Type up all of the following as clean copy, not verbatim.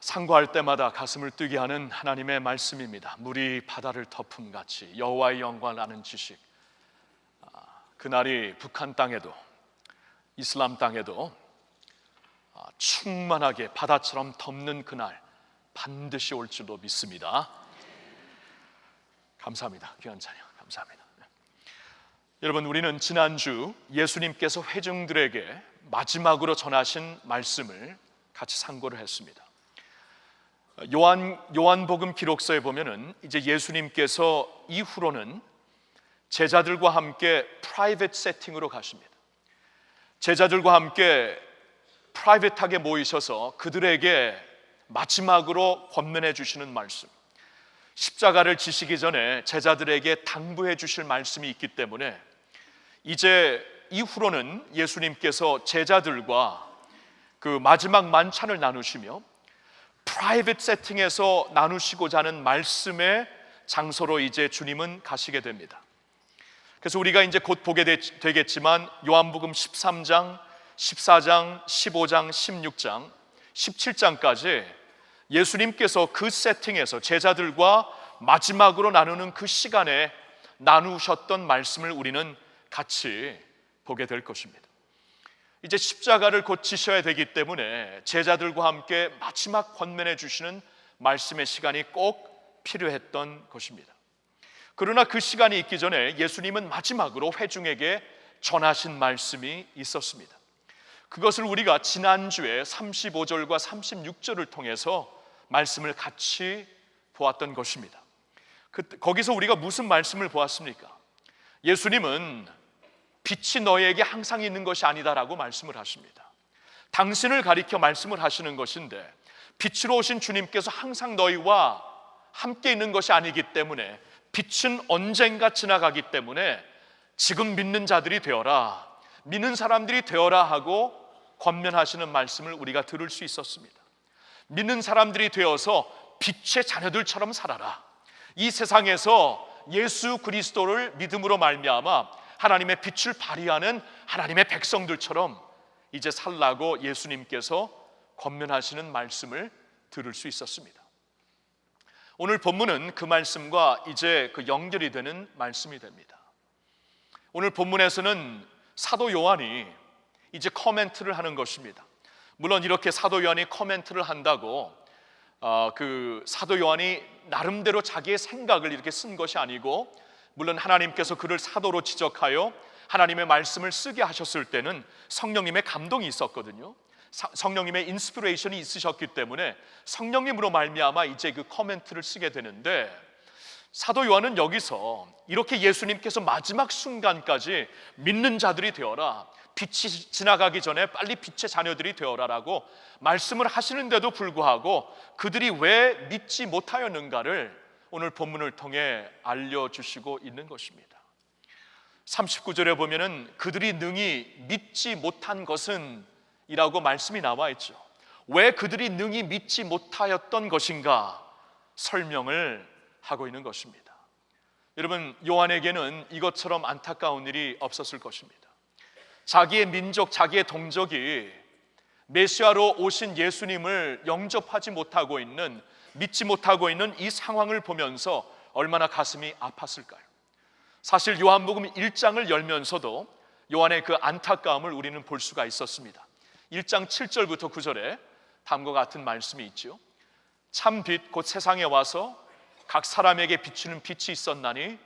상고할 때마다 가슴을 뛰게 하는 하나님의 말씀입니다. 물이 바다를 덮음같이 여호와의 영광을 아는 지식. 그날이 북한 땅에도 이슬람 땅에도 충만하게 바다처럼 덮는 그날 반드시 올 줄로 믿습니다. 감사합니다. 귀한 찬양 감사합니다. 여러분, 우리는 지난주 예수님께서 회중들에게 마지막으로 전하신 말씀을 같이 상고를 했습니다. 요한복음 기록서에 보면은 이제 예수님께서 이후로는 제자들과 함께 프라이빗 세팅으로 가십니다. 제자들과 함께 프라이빗하게 모이셔서 그들에게 마지막으로 권면해 주시는 말씀, 십자가를 지시기 전에 제자들에게 당부해 주실 말씀이 있기 때문에 이제 이후로는 예수님께서 제자들과 그 마지막 만찬을 나누시며 프라이빗 세팅에서 나누시고자 하는 말씀의 장소로 이제 주님은 가시게 됩니다. 그래서 우리가 이제 곧 보게 되겠지만 요한복음 13장, 14장, 15장, 16장, 17장까지 예수님께서 그 세팅에서 제자들과 마지막으로 나누는 그 시간에 나누셨던 말씀을 우리는 같이 보게 될 것입니다. 이제 십자가를 곧 지셔야 되기 때문에 제자들과 함께 마지막 권면해 주시는 말씀의 시간이 꼭 필요했던 것입니다. 그러나 그 시간이 있기 전에 예수님은 마지막으로 회중에게 전하신 말씀이 있었습니다. 그것을 우리가 지난주에 35절과 36절을 통해서 말씀을 같이 보았던 것입니다. 거기서 우리가 무슨 말씀을 보았습니까? 예수님은 빛이 너희에게 항상 있는 것이 아니다라고 말씀을 하십니다. 당신을 가리켜 말씀을 하시는 것인데 빛으로 오신 주님께서 항상 너희와 함께 있는 것이 아니기 때문에 빛은 언젠가 지나가기 때문에 지금 믿는 자들이 되어라, 믿는 사람들이 되어라 하고 권면하시는 말씀을 우리가 들을 수 있었습니다. 믿는 사람들이 되어서 빛의 자녀들처럼 살아라. 이 세상에서 예수 그리스도를 믿음으로 말미암아 하나님의 빛을 발휘하는 하나님의 백성들처럼 이제 살라고 예수님께서 권면하시는 말씀을 들을 수 있었습니다. 오늘 본문은 그 말씀과 이제 그 연결이 되는 말씀이 됩니다. 오늘 본문에서는 사도 요한이 이제 코멘트를 하는 것입니다. 물론 이렇게 사도 요한이 코멘트를 한다고 그 사도 요한이 나름대로 자기의 생각을 이렇게 쓴 것이 아니고, 물론 하나님께서 그를 사도로 지적하여 하나님의 말씀을 쓰게 하셨을 때는 성령님의 감동이 있었거든요. 성령님의 인스피레이션이 있으셨기 때문에 성령님으로 말미암아 이제 그 코멘트를 쓰게 되는데, 사도 요한은 여기서 이렇게 예수님께서 마지막 순간까지 믿는 자들이 되어라, 빛이 지나가기 전에 빨리 빛의 자녀들이 되어라라고 말씀을 하시는데도 불구하고 그들이 왜 믿지 못하였는가를 오늘 본문을 통해 알려주시고 있는 것입니다. 39절에 보면은 그들이 능히 믿지 못한 것은 이라고 말씀이 나와 있죠. 왜 그들이 능히 믿지 못하였던 것인가 설명을 하고 있는 것입니다. 여러분, 요한에게는 이것처럼 안타까운 일이 없었을 것입니다. 자기의 민족, 자기의 동족이 메시아로 오신 예수님을 영접하지 못하고 있는, 믿지 못하고 있는 이 상황을 보면서 얼마나 가슴이 아팠을까요? 사실 요한복음 1장을 열면서도 요한의 그 안타까움을 우리는 볼 수가 있었습니다. 1장 7절부터 9절에 다음과 같은 말씀이 있죠. 참 빛 곧 세상에 와서 각 사람에게 비추는 빛이 있었나니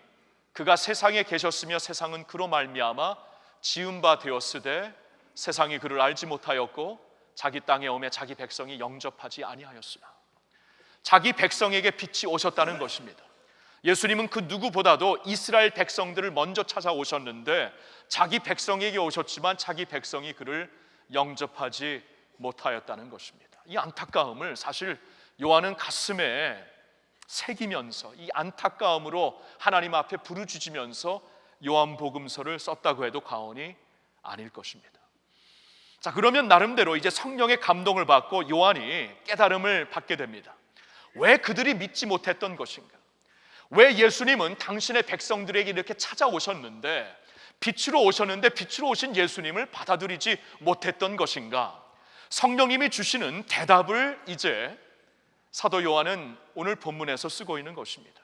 그가 세상에 계셨으며 세상은 그로 말미암아 지은 바 되었으되 세상이 그를 알지 못하였고 자기 땅에 오매 자기 백성이 영접하지 아니하였으나. 자기 백성에게 빛이 오셨다는 것입니다. 예수님은 그 누구보다도 이스라엘 백성들을 먼저 찾아오셨는데 자기 백성에게 오셨지만 자기 백성이 그를 영접하지 못하였다는 것입니다. 이 안타까움을 사실 요한은 가슴에 새기면서 이 안타까움으로 하나님 앞에 부르짖으면서 요한복음서를 썼다고 해도 과언이 아닐 것입니다. 자, 그러면 나름대로 이제 성령의 감동을 받고 요한이 깨달음을 받게 됩니다. 왜 그들이 믿지 못했던 것인가? 왜 예수님은 당신의 백성들에게 이렇게 찾아오셨는데 빛으로 오셨는데 빛으로 오신 예수님을 받아들이지 못했던 것인가? 성령님이 주시는 대답을 이제 사도 요한은 오늘 본문에서 쓰고 있는 것입니다.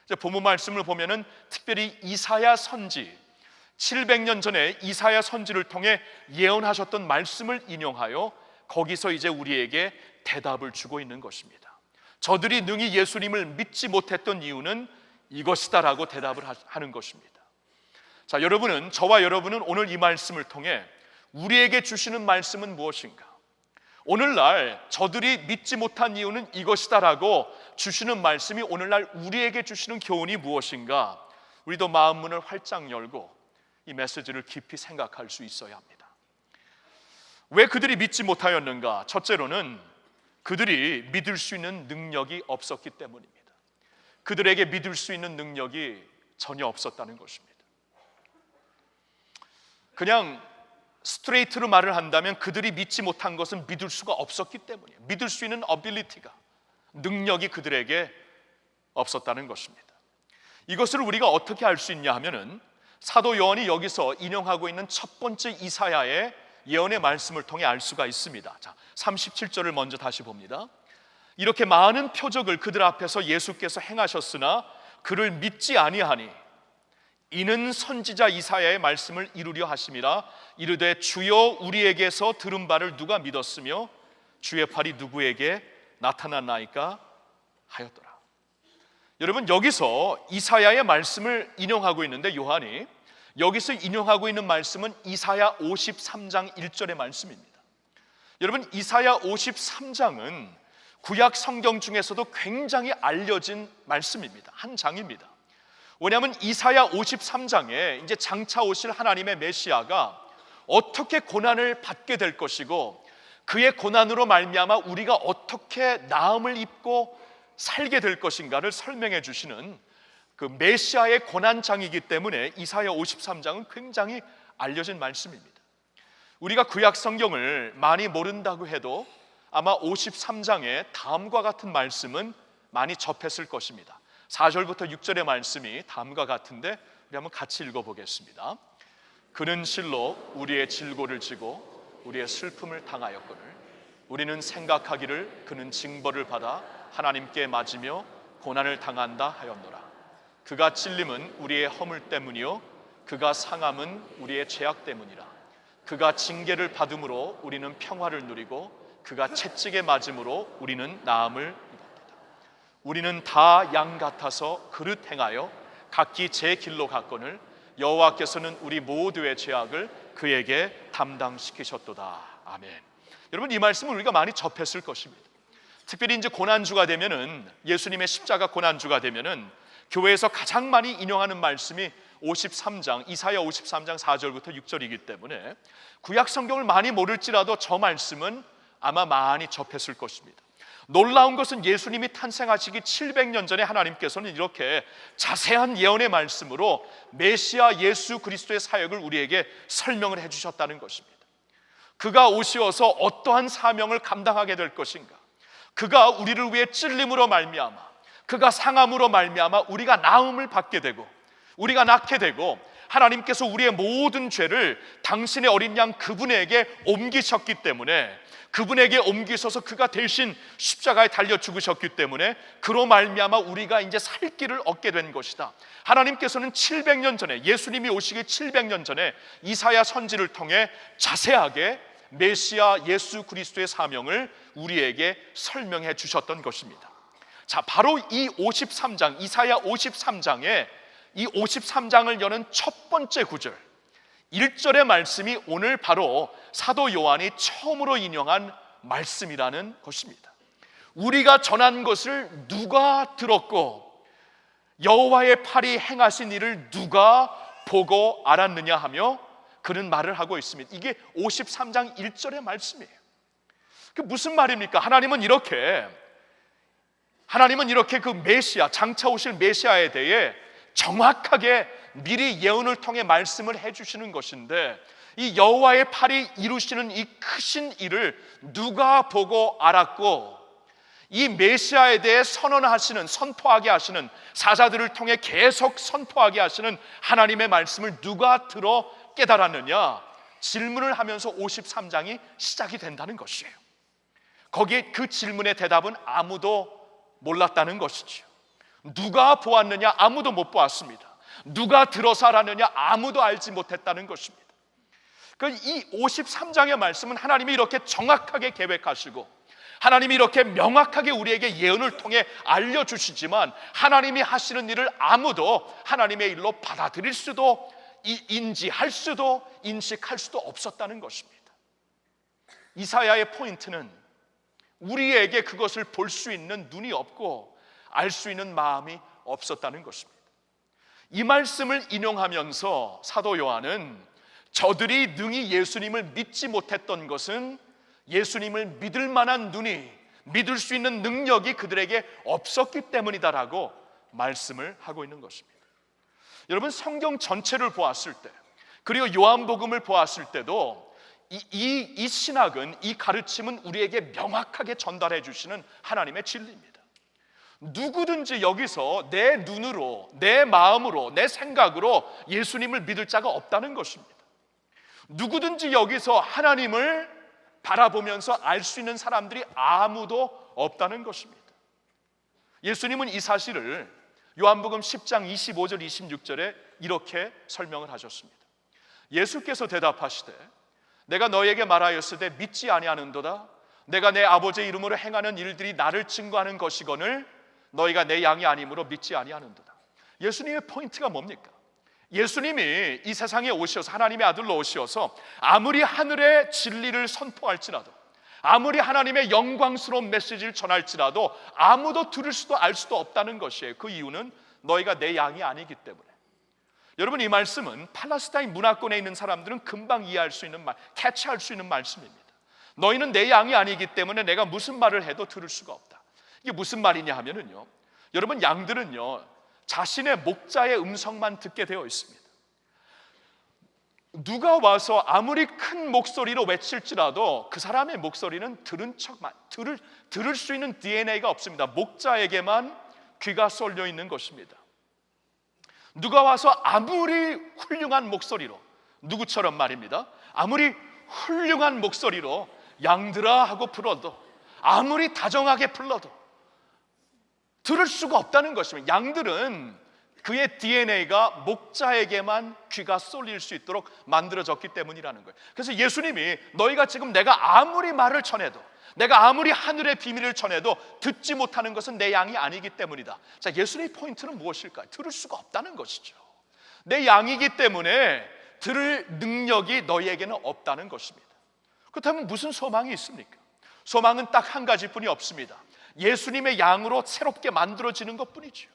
이제 본문 말씀을 보면은 특별히 이사야 선지, 700년 전에 이사야 선지를 통해 예언하셨던 말씀을 인용하여 거기서 이제 우리에게 대답을 주고 있는 것입니다. 저들이 능히 예수님을 믿지 못했던 이유는 이것이다라고 대답을 하는 것입니다. 자, 저와 여러분은 오늘 이 말씀을 통해 우리에게 주시는 말씀은 무엇인가? 오늘날 저들이 믿지 못한 이유는 이것이다라고 주시는 말씀이 오늘날 우리에게 주시는 교훈이 무엇인가? 우리도 마음 문을 활짝 열고 이 메시지를 깊이 생각할 수 있어야 합니다. 왜 그들이 믿지 못하였는가? 첫째로는 그들이 믿을 수 있는 능력이 없었기 때문입니다. 그들에게 믿을 수 있는 능력이 전혀 없었다는 것입니다. 그냥 스트레이트로 말을 한다면 그들이 믿지 못한 것은 믿을 수가 없었기 때문이에요. 믿을 수 있는 어빌리티가, 능력이 그들에게 없었다는 것입니다. 이것을 우리가 어떻게 알 수 있냐 하면은 사도 요한이 여기서 인용하고 있는 첫 번째 이사야의 예언의 말씀을 통해 알 수가 있습니다. 자, 37절을 먼저 다시 봅니다. 이렇게 많은 표적을 그들 앞에서 예수께서 행하셨으나 그를 믿지 아니하니 이는 선지자 이사야의 말씀을 이루려 하심이라. 이르되 주여 우리에게서 들은 바를 누가 믿었으며 주의 팔이 누구에게 나타났나이까 하였더라. 여러분, 여기서 이사야의 말씀을 인용하고 있는데 요한이 여기서 인용하고 있는 말씀은 이사야 53장 1절의 말씀입니다. 여러분, 이사야 53장은 구약 성경 중에서도 굉장히 알려진 말씀입니다. 한 장입니다. 왜냐하면 이사야 53장에 이제 장차 오실 하나님의 메시아가 어떻게 고난을 받게 될 것이고 그의 고난으로 말미암아 우리가 어떻게 나음을 입고 살게 될 것인가를 설명해 주시는 그 메시아의 고난장이기 때문에 이사야 53장은 굉장히 알려진 말씀입니다. 우리가 구약 성경을 많이 모른다고 해도 아마 53장에 다음과 같은 말씀은 많이 접했을 것입니다. 4절부터 6절의 말씀이 다음과 같은데 우리 한번 같이 읽어보겠습니다. 그는 실로 우리의 질고를 지고 우리의 슬픔을 당하였거늘 우리는 생각하기를 그는 징벌을 받아 하나님께 맞으며 고난을 당한다 하였노라. 그가 찔림은 우리의 허물 때문이요 그가 상함은 우리의 죄악 때문이라. 그가 징계를 받음으로 우리는 평화를 누리고 그가 채찍에 맞음으로 우리는 나음을 입었다. 우리는 다 양 같아서 그릇 행하여 각기 제 길로 갔거늘 여호와께서는 우리 모두의 죄악을 그에게 담당시키셨도다. 아멘. 여러분, 이 말씀을 우리가 많이 접했을 것입니다. 특별히 이제 고난주가 되면은, 예수님의 십자가 고난주가 되면은 교회에서 가장 많이 인용하는 말씀이 53장, 이사야 53장 4절부터 6절이기 때문에 구약 성경을 많이 모를지라도 저 말씀은 아마 많이 접했을 것입니다. 놀라운 것은 예수님이 탄생하시기 700년 전에 하나님께서는 이렇게 자세한 예언의 말씀으로 메시아 예수 그리스도의 사역을 우리에게 설명을 해주셨다는 것입니다. 그가 오시어서 어떠한 사명을 감당하게 될 것인가, 그가 우리를 위해 찔림으로 말미암아, 그가 상함으로 말미암아 우리가 나음을 받게 되고 우리가 낫게 되고 하나님께서 우리의 모든 죄를 당신의 어린 양 그분에게 옮기셨기 때문에, 그분에게 옮기셔서 그가 대신 십자가에 달려 죽으셨기 때문에 그로 말미암아 우리가 이제 살 길을 얻게 된 것이다. 하나님께서는 700년 전에, 예수님이 오시기 700년 전에 이사야 선지를 통해 자세하게 메시아 예수 그리스도의 사명을 우리에게 설명해 주셨던 것입니다. 자, 바로 이 53장, 이사야 53장에 이 53장을 여는 첫 번째 구절 1절의 말씀이 오늘 바로 사도 요한이 처음으로 인용한 말씀이라는 것입니다. 우리가 전한 것을 누가 들었고 여호와의 팔이 행하신 일을 누가 보고 알았느냐 하며 그는 말을 하고 있습니다. 이게 53장 1절의 말씀이에요. 그 무슨 말입니까? 하나님은 이렇게 그 메시아, 장차 오실 메시아에 대해 정확하게 미리 예언을 통해 말씀을 해주시는 것인데, 이 여호와의 팔이 이루시는 이 크신 일을 누가 보고 알았고 이 메시아에 대해 선포하게 하시는, 사자들을 통해 계속 선포하게 하시는 하나님의 말씀을 누가 들어 깨달았느냐 질문을 하면서 53장이 시작이 된다는 것이에요. 거기에 그 질문의 대답은 아무도 몰랐다는 것이죠. 누가 보았느냐? 아무도 못 보았습니다. 누가 들어서 알았느냐? 아무도 알지 못했다는 것입니다. 이 53장의 말씀은 하나님이 이렇게 정확하게 계획하시고 하나님이 이렇게 명확하게 우리에게 예언을 통해 알려주시지만 하나님이 하시는 일을 아무도 하나님의 일로 받아들일 수도 인지할 수도 인식할 수도 없었다는 것입니다. 이사야의 포인트는 우리에게 그것을 볼 수 있는 눈이 없고 알 수 있는 마음이 없었다는 것입니다. 이 말씀을 인용하면서 사도 요한은 저들이 능히 예수님을 믿지 못했던 것은 예수님을 믿을 만한 눈이, 믿을 수 있는 능력이 그들에게 없었기 때문이다라고 말씀을 하고 있는 것입니다. 여러분, 성경 전체를 보았을 때, 그리고 요한복음을 보았을 때도 이 신학은, 이 가르침은 우리에게 명확하게 전달해 주시는 하나님의 진리입니다. 누구든지 여기서 내 눈으로, 내 마음으로, 내 생각으로 예수님을 믿을 자가 없다는 것입니다. 누구든지 여기서 하나님을 바라보면서 알 수 있는 사람들이 아무도 없다는 것입니다. 예수님은 이 사실을 요한복음 10장 25절 26절에 이렇게 설명을 하셨습니다. 예수께서 대답하시되 내가 너에게 말하였으되 믿지 아니하는도다. 내가 내 아버지의 이름으로 행하는 일들이 나를 증거하는 것이거늘 너희가 내 양이 아니므로 믿지 아니하는도다. 예수님의 포인트가 뭡니까? 예수님이 이 세상에 오셔서 하나님의 아들로 오셔서 아무리 하늘의 진리를 선포할지라도, 아무리 하나님의 영광스러운 메시지를 전할지라도 아무도 들을 수도 알 수도 없다는 것이에요. 그 이유는 너희가 내 양이 아니기 때문에. 여러분, 이 말씀은 팔레스타인 문화권에 있는 사람들은 금방 이해할 수 있는 말, 캐치할 수 있는 말씀입니다. 너희는 내 양이 아니기 때문에 내가 무슨 말을 해도 들을 수가 없다. 이게 무슨 말이냐 하면은요, 여러분, 양들은요 자신의 목자의 음성만 듣게 되어 있습니다. 누가 와서 아무리 큰 목소리로 외칠지라도 그 사람의 목소리는 들을 수 있는 DNA가 없습니다. 목자에게만 귀가 쏠려 있는 것입니다. 누가 와서 아무리 훌륭한 목소리로, 누구처럼 말입니다, 아무리 훌륭한 목소리로 양들아 하고 불러도, 아무리 다정하게 불러도 들을 수가 없다는 것입니다. 양들은 그의 DNA가 목자에게만 귀가 쏠릴 수 있도록 만들어졌기 때문이라는 거예요. 그래서 예수님이 너희가 지금 내가 아무리 말을 전해도, 내가 아무리 하늘의 비밀을 전해도 듣지 못하는 것은 내 양이 아니기 때문이다. 자, 예수님의 포인트는 무엇일까요? 들을 수가 없다는 것이죠. 내 양이기 때문에 들을 능력이 너희에게는 없다는 것입니다. 그렇다면 무슨 소망이 있습니까? 소망은 딱 한 가지뿐이 없습니다. 예수님의 양으로 새롭게 만들어지는 것뿐이죠.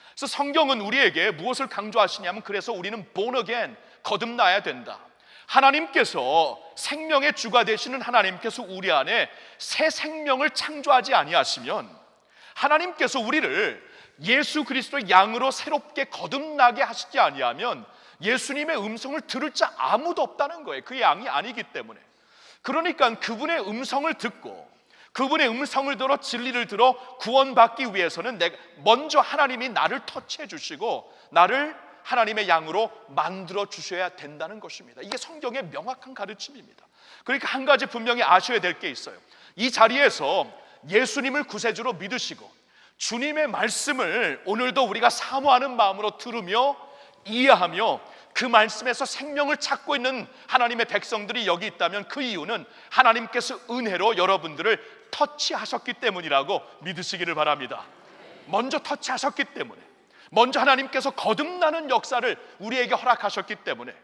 그래서 성경은 우리에게 무엇을 강조하시냐면, 그래서 우리는 born again, 거듭나야 된다. 하나님께서 생명의 주가 되시는 하나님께서 우리 안에 새 생명을 창조하지 아니하시면, 하나님께서 우리를 예수 그리스도의 양으로 새롭게 거듭나게 하시지 아니하면 예수님의 음성을 들을 자 아무도 없다는 거예요. 그 양이 아니기 때문에. 그러니까 그분의 음성을 듣고 그분의 음성을 들어 진리를 들어 구원받기 위해서는 먼저 하나님이 나를 터치해 주시고 나를 하나님의 양으로 만들어 주셔야 된다는 것입니다. 이게 성경의 명확한 가르침입니다. 그러니까 한 가지 분명히 아셔야 될 게 있어요. 이 자리에서 예수님을 구세주로 믿으시고 주님의 말씀을 오늘도 우리가 사모하는 마음으로 들으며 이해하며 그 말씀에서 생명을 찾고 있는 하나님의 백성들이 여기 있다면 그 이유는 하나님께서 은혜로 여러분들을 터치하셨기 때문이라고 믿으시기를 바랍니다. 먼저 터치하셨기 때문에, 먼저 하나님께서 거듭나는 역사를 우리에게 허락하셨기 때문에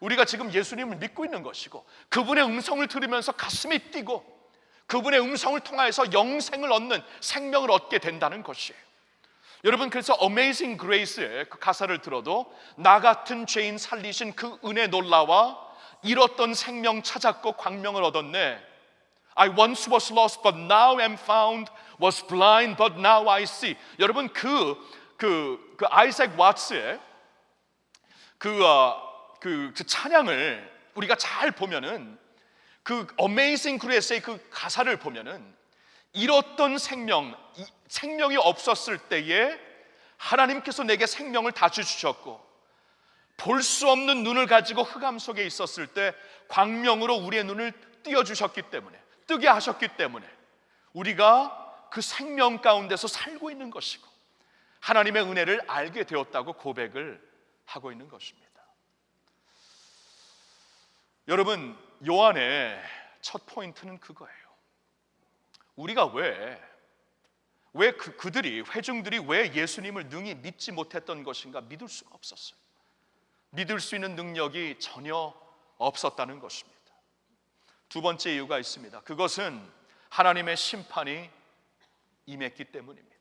우리가 지금 예수님을 믿고 있는 것이고, 그분의 음성을 들으면서 가슴이 뛰고 그분의 음성을 통하여서 영생을 얻는, 생명을 얻게 된다는 것이에요. 여러분, 그래서 Amazing Grace의 그 가사를 들어도 나 같은 죄인 살리신 그 은혜 놀라와 잃었던 생명 찾았고 광명을 얻었네. I once was lost but now am found, was blind but now I see. 여러분, 그 아이색 왓츠의 그 찬양을 우리가 잘 보면은, 그 Amazing Grace의 그 가사를 보면은 잃었던 생명이 없었을 때에 하나님께서 내게 생명을 다시 주셨고, 볼 수 없는 눈을 가지고 흑암 속에 있었을 때 광명으로 우리의 눈을 띄워주셨기 때문에, 뜨게 하셨기 때문에 우리가 그 생명 가운데서 살고 있는 것이고 하나님의 은혜를 알게 되었다고 고백을 하고 있는 것입니다. 여러분, 요한의 첫 포인트는 그거예요. 우리가 그들이 회중들이 왜 예수님을 능히 믿지 못했던 것인가? 믿을 수가 없었어요. 믿을 수 있는 능력이 전혀 없었다는 것입니다. 두 번째 이유가 있습니다. 그것은 하나님의 심판이 임했기 때문입니다.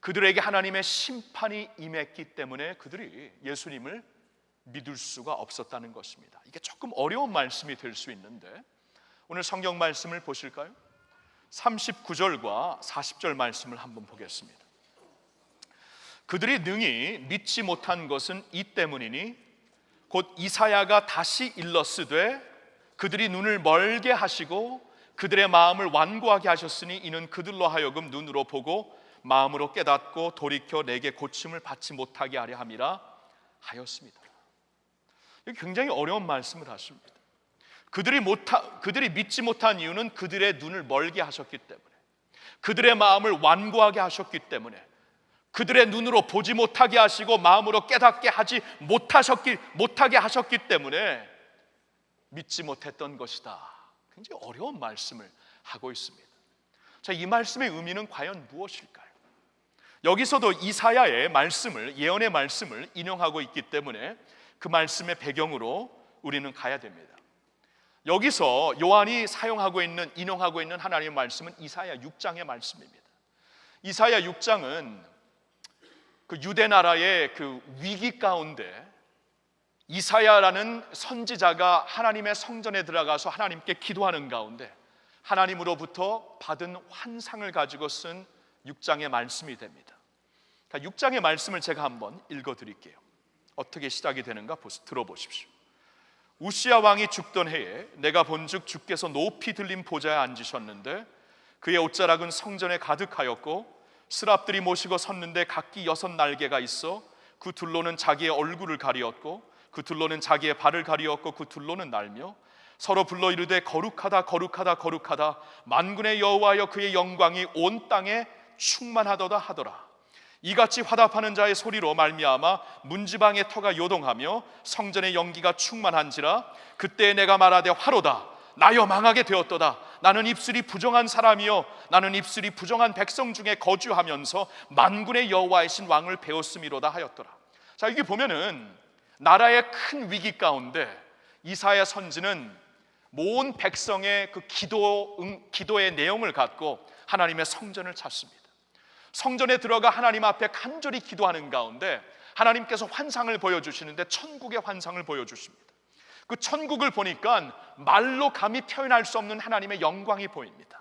그들에게 하나님의 심판이 임했기 때문에 그들이 예수님을 믿을 수가 없었다는 것입니다. 이게 조금 어려운 말씀이 될 수 있는데 오늘 성경 말씀을 보실까요? 39절과 40절 말씀을 한번 보겠습니다. 그들이 능히 믿지 못한 것은 이 때문이니 곧 이사야가 다시 일렀으되 그들이 눈을 멀게 하시고 그들의 마음을 완고하게 하셨으니 이는 그들로 하여금 눈으로 보고 마음으로 깨닫고 돌이켜 내게 고침을 받지 못하게 하려 함이라 하였습니다. 굉장히 어려운 말씀을 하십니다. 그들이 믿지 못한 이유는 그들의 눈을 멀게 하셨기 때문에, 그들의 마음을 완고하게 하셨기 때문에, 그들의 눈으로 보지 못하게 하시고 마음으로 깨닫게 하지 못하게 하셨기 때문에 믿지 못했던 것이다. 굉장히 어려운 말씀을 하고 있습니다. 자, 이 말씀의 의미는 과연 무엇일까요? 여기서도 이사야의 말씀을, 예언의 말씀을 인용하고 있기 때문에 그 말씀의 배경으로 우리는 가야 됩니다. 여기서 요한이 인용하고 있는 하나님의 말씀은 이사야 6장의 말씀입니다. 이사야 6장은 그 유대 나라의 그 위기 가운데 이사야라는 선지자가 하나님의 성전에 들어가서 하나님께 기도하는 가운데 하나님으로부터 받은 환상을 가지고 쓴 6장의 말씀이 됩니다. 6장의 말씀을 제가 한번 읽어드릴게요. 어떻게 시작이 되는가 들어보십시오. 우시야 왕이 죽던 해에 내가 본즉 주께서 높이 들린 보좌에 앉으셨는데 그의 옷자락은 성전에 가득하였고 스랍들이 모시고 섰는데 각기 6 날개가 있어 그 둘로는 자기의 얼굴을 가리었고 그 둘로는 자기의 발을 가리었고 그 둘로는 날며 서로 불러 이르되 거룩하다 거룩하다 거룩하다 만군의 여호와여 그의 영광이 온 땅에 충만하도다 하더라. 이같이 화답하는 자의 소리로 말미암아 문지방의 터가 요동하며 성전의 연기가 충만한지라. 그때 내가 말하되 화로다 나여 망하게 되었도다. 나는 입술이 부정한 사람이요 나는 입술이 부정한 백성 중에 거주하면서 만군의 여호와이신 왕을 배웠음이로다 하였더라. 자, 여기 보면은 나라의 큰 위기 가운데 이사야 선지는 모든 백성의 그 기도의 내용을 갖고 하나님의 성전을 찾습니다. 성전에 들어가 하나님 앞에 간절히 기도하는 가운데 하나님께서 환상을 보여주시는데 천국의 환상을 보여주십니다. 그 천국을 보니까 말로 감히 표현할 수 없는 하나님의 영광이 보입니다.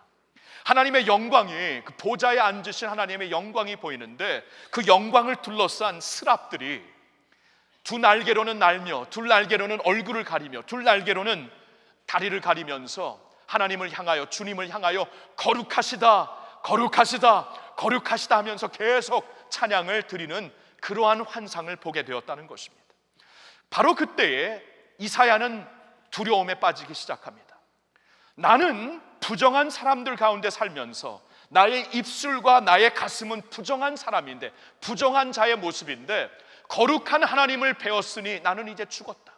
하나님의 영광이, 그 보좌에 앉으신 하나님의 영광이 보이는데 그 영광을 둘러싼 스랍들이 두 날개로는 날며 둘 날개로는 얼굴을 가리며 둘 날개로는 다리를 가리면서 하나님을 향하여, 주님을 향하여 거룩하시다 거룩하시다 거룩하시다 하면서 계속 찬양을 드리는 그러한 환상을 보게 되었다는 것입니다. 바로 그때에 이사야는 두려움에 빠지기 시작합니다. 나는 부정한 사람들 가운데 살면서 나의 입술과 나의 가슴은 부정한 사람인데, 부정한 자의 모습인데 거룩한 하나님을 배웠으니 나는 이제 죽었다.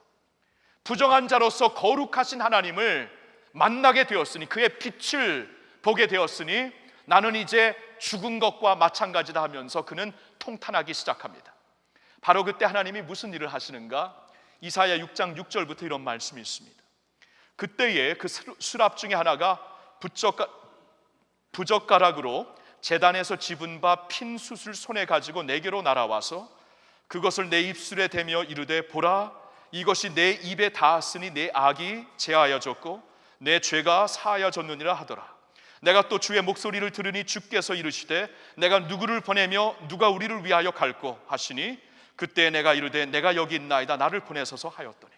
부정한 자로서 거룩하신 하나님을 만나게 되었으니, 그의 빛을 보게 되었으니 나는 이제 죽은 것과 마찬가지다 하면서 그는 통탄하기 시작합니다. 바로 그때 하나님이 무슨 일을 하시는가? 이사야 6장 6절부터 이런 말씀이 있습니다. 그때에 그 수랍 중에 하나가 부젓가락으로 제단에서 집은 바 핀 숯을 손에 가지고 내게로 날아와서 그것을 내 입술에 대며 이르되 보라 이것이 내 입에 닿았으니 내 악이 제하여졌고 내 죄가 사하여졌느니라 하더라. 내가 또 주의 목소리를 들으니 주께서 이르시되 내가 누구를 보내며 누가 우리를 위하여 갈꼬 하시니 그때 내가 이르되 내가 여기 있나이다 나를 보내소서 하였더니.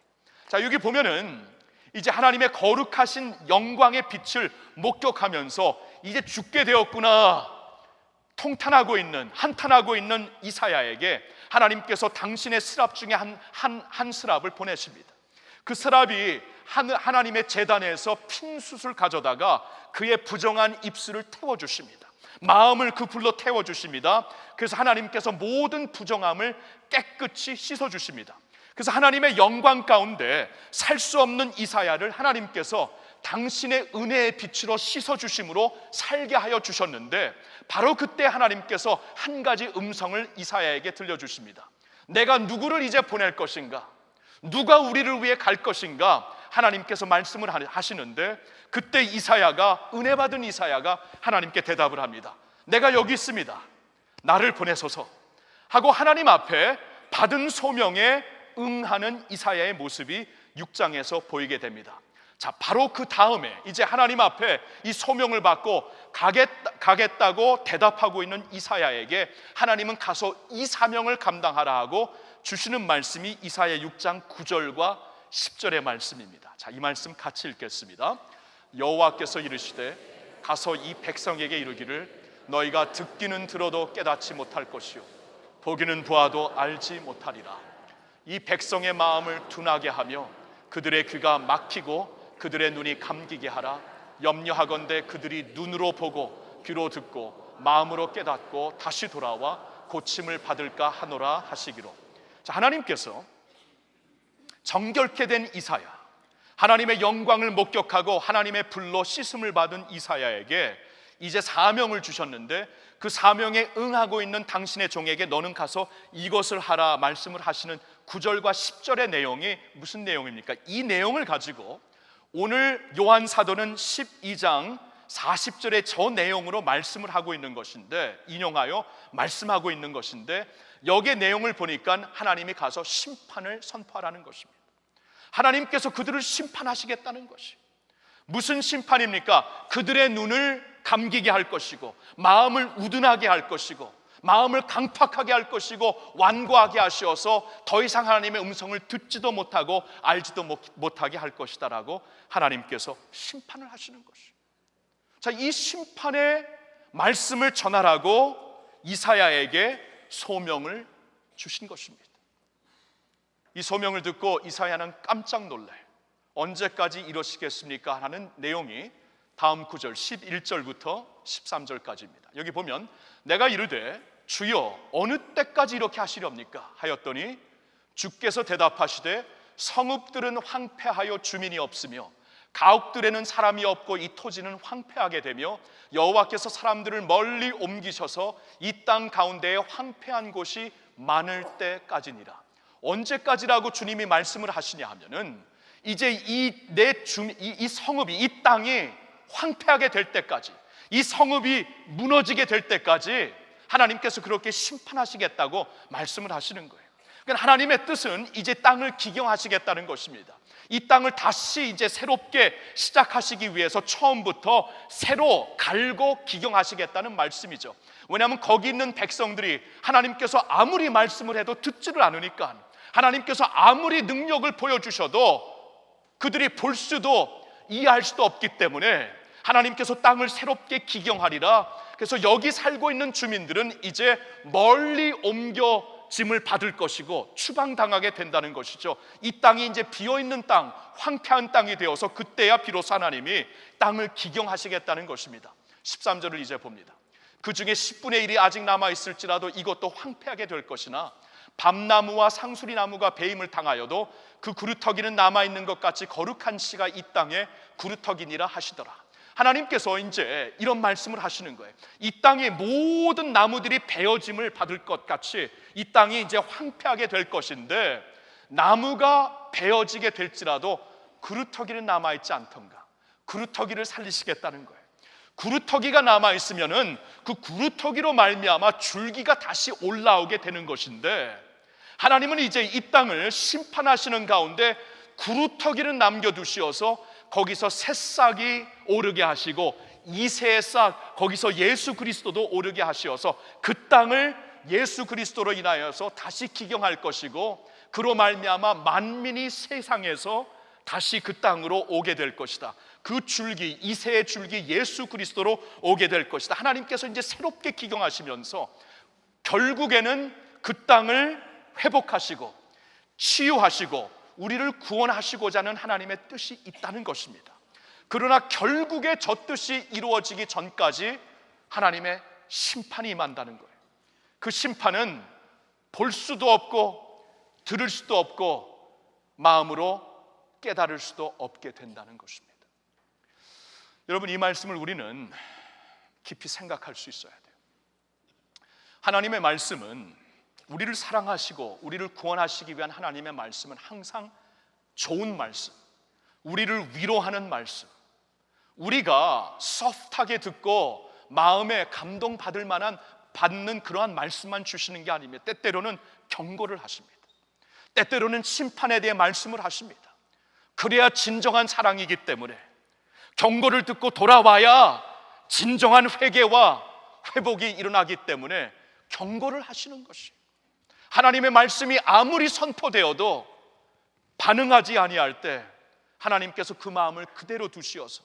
자, 여기 보면은 이제 하나님의 거룩하신 영광의 빛을 목격하면서 이제 죽게 되었구나 통탄하고 있는, 한탄하고 있는 이사야에게 하나님께서 당신의 스랍 중에 한 스랍을 보내십니다. 그 스랍이 하나님의 제단에서 핀숯을 가져다가 그의 부정한 입술을 태워주십니다. 마음을 그 불로 태워주십니다. 그래서 하나님께서 모든 부정함을 깨끗이 씻어주십니다. 그래서 하나님의 영광 가운데 살 수 없는 이사야를 하나님께서 당신의 은혜의 빛으로 씻어주심으로 살게 하여 주셨는데, 바로 그때 하나님께서 한 가지 음성을 이사야에게 들려주십니다. 내가 누구를 이제 보낼 것인가? 누가 우리를 위해 갈 것인가? 하나님께서 말씀을 하시는데, 그때 이사야가, 은혜 받은 이사야가 하나님께 대답을 합니다. 내가 여기 있습니다. 나를 보내소서 하고 하나님 앞에 받은 소명에 응하는 이사야의 모습이 6장에서 보이게 됩니다. 자, 바로 그 다음에 이제 하나님 앞에 이 소명을 받고 가겠다고 대답하고 있는 이사야에게 하나님은 가서 이 사명을 감당하라 하고 주시는 말씀이 이사야 6장 9절과 10절의 말씀입니다. 자, 이 말씀 같이 읽겠습니다. 여호와께서 이르시되 가서 이 백성에게 이르기를 너희가 듣기는 들어도 깨닫지 못할 것이요 보기는 보아도 알지 못하리라. 이 백성의 마음을 둔하게 하며 그들의 귀가 막히고 그들의 눈이 감기게 하라. 염려하건대 그들이 눈으로 보고 귀로 듣고 마음으로 깨닫고 다시 돌아와 고침을 받을까 하노라 하시기로. 자, 하나님께서 정결케 된 이사야, 하나님의 영광을 목격하고 하나님의 불로 씻음을 받은 이사야에게 이제 사명을 주셨는데, 그 사명에 응하고 있는 당신의 종에게 너는 가서 이것을 하라 말씀을 하시는 9절과 10절의 내용이 무슨 내용입니까? 이 내용을 가지고 오늘 요한 사도는 12장 40절의 저 내용으로 말씀을 하고 있는 것인데, 인용하여 말씀하고 있는 것인데, 여기에 내용을 보니까 하나님이 가서 심판을 선포하라는 것입니다. 하나님께서 그들을 심판하시겠다는 것이 무슨 심판입니까? 그들의 눈을 감기게 할 것이고 마음을 우둔하게 할 것이고 마음을 강팍하게 할 것이고 완고하게 하시어서 더 이상 하나님의 음성을 듣지도 못하고 알지도 못하게 할 것이다라고 하나님께서 심판을 하시는 것이에요. 자, 이 심판의 말씀을 전하라고 이사야에게 소명을 주신 것입니다. 이 소명을 듣고 이사야는 깜짝 놀라요. 언제까지 이러시겠습니까? 하는 내용이 다음 구절 11절부터 13절까지입니다. 여기 보면 내가 이르되 주여 어느 때까지 이렇게 하시렵니까? 하였더니 주께서 대답하시되 성읍들은 황폐하여 주민이 없으며 가옥들에는 사람이 없고 이 토지는 황폐하게 되며 여호와께서 사람들을 멀리 옮기셔서 이 땅 가운데에 황폐한 곳이 많을 때까지니라. 언제까지라고 주님이 말씀을 하시냐 하면은 이제 이 성읍이, 이 땅이 황폐하게 될 때까지, 이 성읍이 무너지게 될 때까지 하나님께서 그렇게 심판하시겠다고 말씀을 하시는 거예요. 그러니까 하나님의 뜻은 이제 땅을 기경하시겠다는 것입니다. 이 땅을 다시 이제 새롭게 시작하시기 위해서 처음부터 새로 갈고 기경하시겠다는 말씀이죠. 왜냐하면 거기 있는 백성들이 하나님께서 아무리 말씀을 해도 듣지를 않으니까, 하나님께서 아무리 능력을 보여주셔도 그들이 볼 수도 이해할 수도 없기 때문에 하나님께서 땅을 새롭게 기경하리라. 그래서 여기 살고 있는 주민들은 이제 멀리 옮겨짐을 받을 것이고 추방당하게 된다는 것이죠. 이 땅이 이제 비어있는 땅, 황폐한 땅이 되어서 그때야 비로소 하나님이 땅을 기경하시겠다는 것입니다. 13절을 이제 봅니다. 그 중에 10분의 1이 아직 남아있을지라도 이것도 황폐하게 될 것이나 밤나무와 상수리나무가 배임을 당하여도 그 구루터기는 남아있는 것 같이 거룩한 씨가 이 땅에 구루터기니라 하시더라. 하나님께서 이제 이런 말씀을 하시는 거예요. 이 땅의 모든 나무들이 베어짐을 받을 것 같이 이 땅이 이제 황폐하게 될 것인데, 나무가 베어지게 될지라도 구루터기는 남아있지 않던가. 구루터기를 살리시겠다는 거예요. 구루터기가 남아있으면은 그 구루터기로 말미암아 줄기가 다시 올라오게 되는 것인데, 하나님은 이제 이 땅을 심판하시는 가운데 구루터기를 남겨두시어서 거기서 새싹이 오르게 하시고 이새의 싹, 거기서 예수 그리스도도 오르게 하시어서 그 땅을 예수 그리스도로 인하여서 다시 기경할 것이고, 그로 말미암아 만민이 세상에서 다시 그 땅으로 오게 될 것이다. 그 줄기, 이새의 줄기 예수 그리스도로 오게 될 것이다. 하나님께서 이제 새롭게 기경하시면서 결국에는 그 땅을 회복하시고 치유하시고 우리를 구원하시고자 하는 하나님의 뜻이 있다는 것입니다. 그러나 결국에 저 뜻이 이루어지기 전까지 하나님의 심판이 임한다는 거예요. 그 심판은 볼 수도 없고 들을 수도 없고 마음으로 깨달을 수도 없게 된다는 것입니다. 여러분, 이 말씀을 우리는 깊이 생각할 수 있어야 돼요. 하나님의 말씀은, 우리를 사랑하시고 우리를 구원하시기 위한 하나님의 말씀은 항상 좋은 말씀, 우리를 위로하는 말씀, 우리가 소프트하게 듣고 마음에 감동받을 만한 받는 그러한 말씀만 주시는 게 아닙니다. 때때로는 경고를 하십니다. 때때로는 심판에 대해 말씀을 하십니다. 그래야 진정한 사랑이기 때문에 경고를 듣고 돌아와야 진정한 회개와 회복이 일어나기 때문에 경고를 하시는 것이에요. 하나님의 말씀이 아무리 선포되어도 반응하지 아니할 때 하나님께서 그 마음을 그대로 두시어서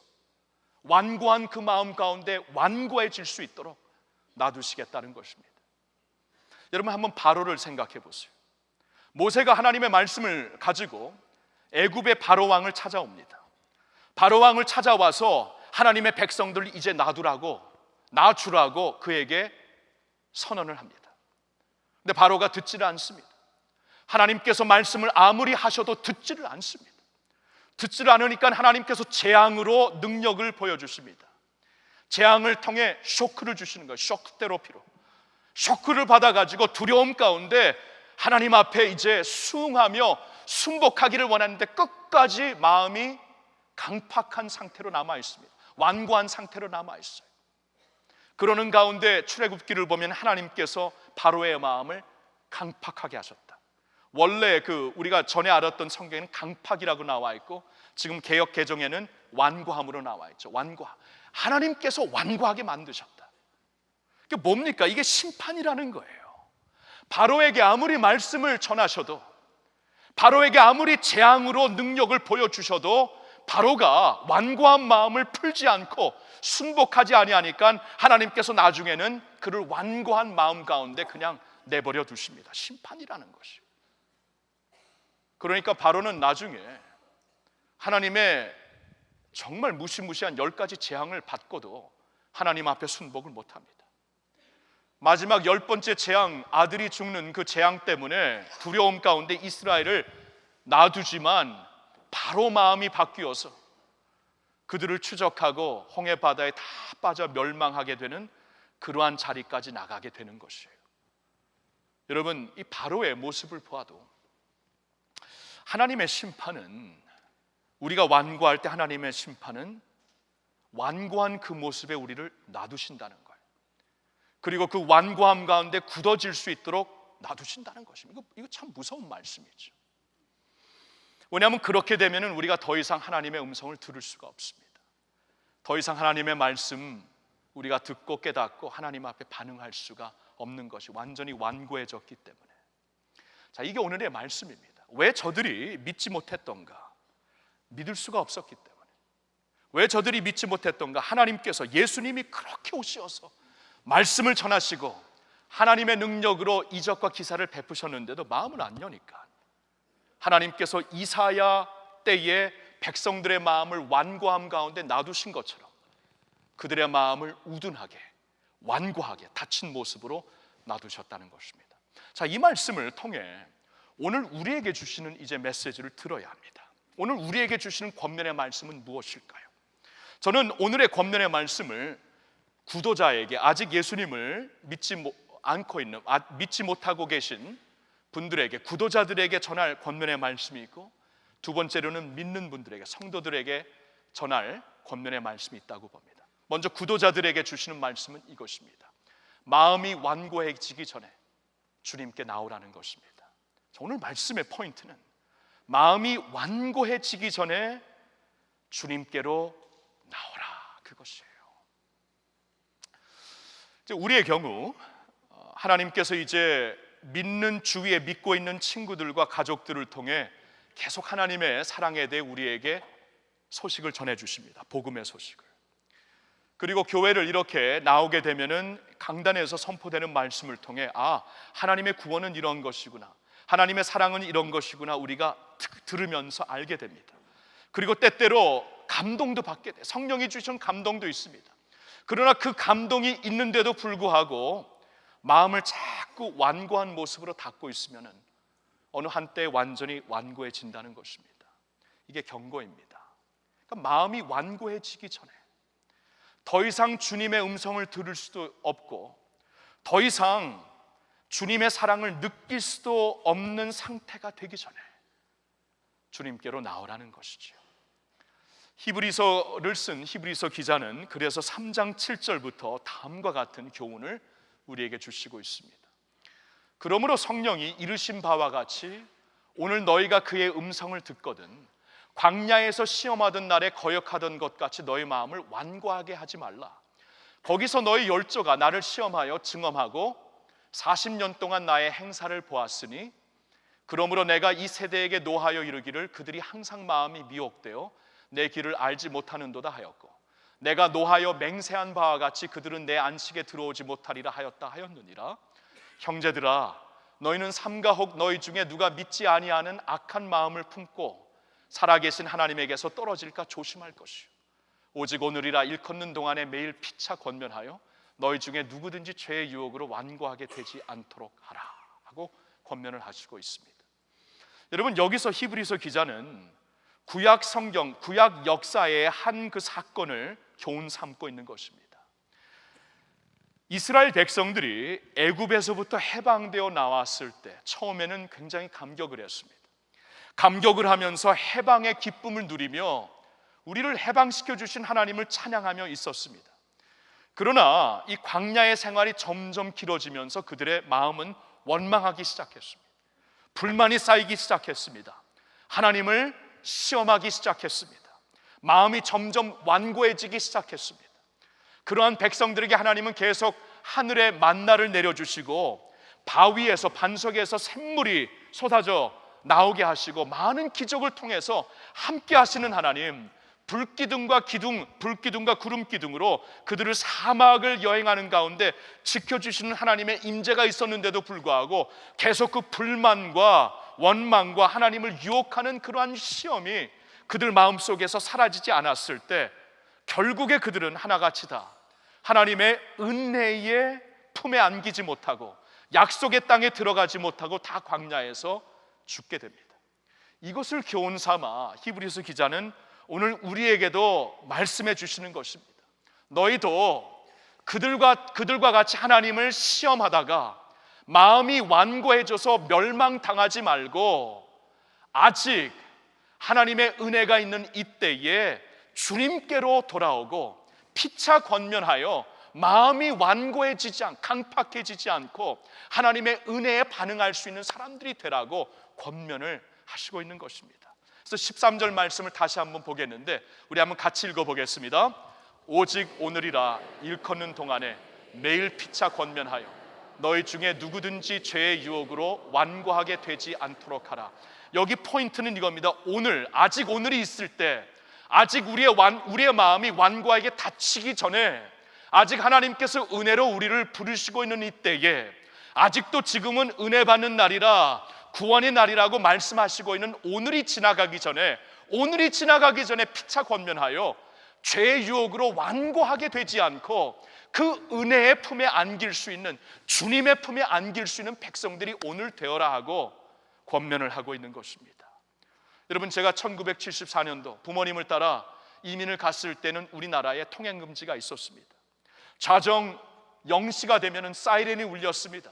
완고한 그 마음 가운데 완고해질 수 있도록 놔두시겠다는 것입니다. 여러분, 한번 바로를 생각해 보세요. 모세가 하나님의 말씀을 가지고 애굽의 바로 왕을 찾아옵니다. 바로 왕을 찾아와서 하나님의 백성들을 이제 놔주라고 그에게 선언을 합니다. 근데 바로가 듣지를 않습니다. 하나님께서 말씀을 아무리 하셔도 듣지를 않습니다. 듣지를 않으니까 하나님께서 재앙으로 능력을 보여주십니다. 재앙을 통해 쇼크를 주시는 거예요. 쇼크 테라피로. 쇼크를 받아가지고 두려움 가운데 하나님 앞에 이제 수응하며 순복하기를 원하는데 끝까지 마음이 강팍한 상태로 남아 있습니다. 완고한 상태로 남아 있어요. 그러는 가운데 출애굽기를 보면 하나님께서 바로의 마음을 강팍하게 하셨다. 원래 우리가 전에 알았던 성경에는 강팍이라고 나와 있고 지금 개역 개정에는 완고함으로 나와 있죠. 완고함. 하나님께서 완고하게 만드셨다. 이게 뭡니까? 이게 심판이라는 거예요. 바로에게 아무리 말씀을 전하셔도, 바로에게 아무리 재앙으로 능력을 보여주셔도 바로가 완고한 마음을 풀지 않고 순복하지 아니하니까 하나님께서 나중에는 그를 완고한 마음 가운데 그냥 내버려 두십니다. 심판이라는 것이. 그러니까 바로는 나중에 하나님의 정말 무시무시한 10가지 재앙을 받고도 하나님 앞에 순복을 못합니다. 마지막 10번째 재앙, 아들이 죽는 그 재앙 때문에 두려움 가운데 이스라엘을 놔두지만 바로 마음이 바뀌어서 그들을 추적하고 홍해 바다에 다 빠져 멸망하게 되는 그러한 자리까지 나가게 되는 것이에요. 여러분, 이 바로의 모습을 보아도 하나님의 심판은, 우리가 완고할 때 하나님의 심판은 완고한 그 모습에 우리를 놔두신다는 거예요. 그리고 그 완고함 가운데 굳어질 수 있도록 놔두신다는 것입니다. 이거 참 무서운 말씀이죠. 왜냐하면 그렇게 되면 우리가 더 이상 하나님의 음성을 들을 수가 없습니다. 더 이상 하나님의 말씀 우리가 듣고 깨닫고 하나님 앞에 반응할 수가 없는 것이 완전히 완고해졌기 때문에. 자, 이게 오늘의 말씀입니다. 왜 저들이 믿지 못했던가? 믿을 수가 없었기 때문에. 왜 저들이 믿지 못했던가? 하나님께서, 예수님이 그렇게 오셔서 말씀을 전하시고 하나님의 능력으로 이적과 기사를 베푸셨는데도 마음을 안 여니까 하나님께서 이사야 때에 백성들의 마음을 완고함 가운데 놔두신 것처럼 그들의 마음을 우둔하게, 완고하게 닫힌 모습으로 놔두셨다는 것입니다. 자, 이 말씀을 통해 오늘 우리에게 주시는 이제 메시지를 들어야 합니다. 오늘 우리에게 주시는 권면의 말씀은 무엇일까요? 저는 오늘의 권면의 말씀을 구도자에게, 아직 예수님을 믿지 못하고 계신 분들에게, 구도자들에게 전할 권면의 말씀이 있고, 두 번째로는 믿는 분들에게, 성도들에게 전할 권면의 말씀이 있다고 봅니다. 먼저 구도자들에게 주시는 말씀은 이것입니다. 마음이 완고해지기 전에 주님께 나오라는 것입니다. 오늘 말씀의 포인트는 마음이 완고해지기 전에 주님께로 나오라, 그것이에요. 우리의 경우 하나님께서 이제 믿는 주위에 믿고 있는 친구들과 가족들을 통해 계속 하나님의 사랑에 대해 우리에게 소식을 전해주십니다. 복음의 소식을. 그리고 교회를 이렇게 나오게 되면은 강단에서 선포되는 말씀을 통해 하나님의 구원은 이런 것이구나, 하나님의 사랑은 이런 것이구나, 우리가 들으면서 알게 됩니다. 그리고 때때로 감동도 받게 돼. 성령이 주신 감동도 있습니다. 그러나 그 감동이 있는데도 불구하고 마음을 자꾸 완고한 모습으로 닫고 있으면 어느 한때 완전히 완고해진다는 것입니다. 이게 경고입니다. 그러니까 마음이 완고해지기 전에 더 이상 주님의 음성을 들을 수도 없고 더 이상 주님의 사랑을 느낄 수도 없는 상태가 되기 전에 주님께로 나오라는 것이죠. 히브리서를 쓴 히브리서 기자는 그래서 3장 7절부터 다음과 같은 교훈을 우리에게 주시고 있습니다. 그러므로 성령이 이르신 바와 같이 오늘 너희가 그의 음성을 듣거든 광야에서 시험하던 날에 거역하던 것 같이 너희 마음을 완고하게 하지 말라. 거기서 너희 열조가 나를 시험하여 증언하고 40년 동안 나의 행사를 보았으니 그러므로 내가 이 세대에게 노하여 이르기를 그들이 항상 마음이 미혹되어 내 길을 알지 못하는도다 하였고 내가 노하여 맹세한 바와 같이 그들은 내 안식에 들어오지 못하리라 하였다 하였느니라. 형제들아 너희는 삼가 혹 너희 중에 누가 믿지 아니하는 악한 마음을 품고 살아계신 하나님에게서 떨어질까 조심할 것이요 오직 오늘이라 일컫는 동안에 매일 피차 권면하여 너희 중에 누구든지 죄의 유혹으로 완고하게 되지 않도록 하라 하고 권면을 하시고 있습니다. 여러분 여기서 히브리서 기자는 구약 성경, 구약 역사의 한 그 사건을 교훈 삼고 있는 것입니다. 이스라엘 백성들이 애굽에서부터 해방되어 나왔을 때 처음에는 굉장히 감격을 했습니다. 감격을 하면서 해방의 기쁨을 누리며 우리를 해방시켜 주신 하나님을 찬양하며 있었습니다. 그러나 이 광야의 생활이 점점 길어지면서 그들의 마음은 원망하기 시작했습니다. 불만이 쌓이기 시작했습니다. 하나님을 시험하기 시작했습니다. 마음이 점점 완고해지기 시작했습니다. 그러한 백성들에게 하나님은 계속 하늘에 만나를 내려주시고 바위에서 반석에서 샘물이 쏟아져 나오게 하시고 많은 기적을 통해서 함께 하시는 하나님, 불기둥과 구름기둥으로 그들을 사막을 여행하는 가운데 지켜주시는 하나님의 임재가 있었는데도 불구하고 계속 그 불만과 원망과 하나님을 유혹하는 그러한 시험이 그들 마음속에서 사라지지 않았을 때 결국에 그들은 하나같이 다 하나님의 은혜의 품에 안기지 못하고 약속의 땅에 들어가지 못하고 다 광야에서 죽게 됩니다. 이것을 교훈 삼아 히브리서 기자는 오늘 우리에게도 말씀해 주시는 것입니다. 너희도 그들과 같이 하나님을 시험하다가 마음이 완고해져서 멸망당하지 말고 아직 하나님의 은혜가 있는 이때에 주님께로 돌아오고 피차 권면하여 마음이 완고해지지 강팍해지지 않고 하나님의 은혜에 반응할 수 있는 사람들이 되라고 권면을 하시고 있는 것입니다. 그래서 13절 말씀을 다시 한번 보겠는데 우리 한번 같이 읽어보겠습니다. 오직 오늘이라 일컫는 동안에 매일 피차 권면하여 너희 중에 누구든지 죄의 유혹으로 완고하게 되지 않도록 하라. 여기 포인트는 이겁니다. 오늘, 아직 오늘이 있을 때, 아직 우리의 마음이 완고하게 닫히기 전에, 아직 하나님께서 은혜로 우리를 부르시고 있는 이때에 아직도 지금은 은혜 받는 날이라 구원의 날이라고 말씀하시고 있는 오늘이 지나가기 전에 피차 권면하여 죄의 유혹으로 완고하게 되지 않고 그 은혜의 품에 안길 수 있는, 주님의 품에 안길 수 있는 백성들이 오늘 되어라 하고 권면을 하고 있는 것입니다. 여러분, 제가 1974년도 부모님을 따라 이민을 갔을 때는 우리나라에 통행금지가 있었습니다. 자정 0시가 되면 사이렌이 울렸습니다.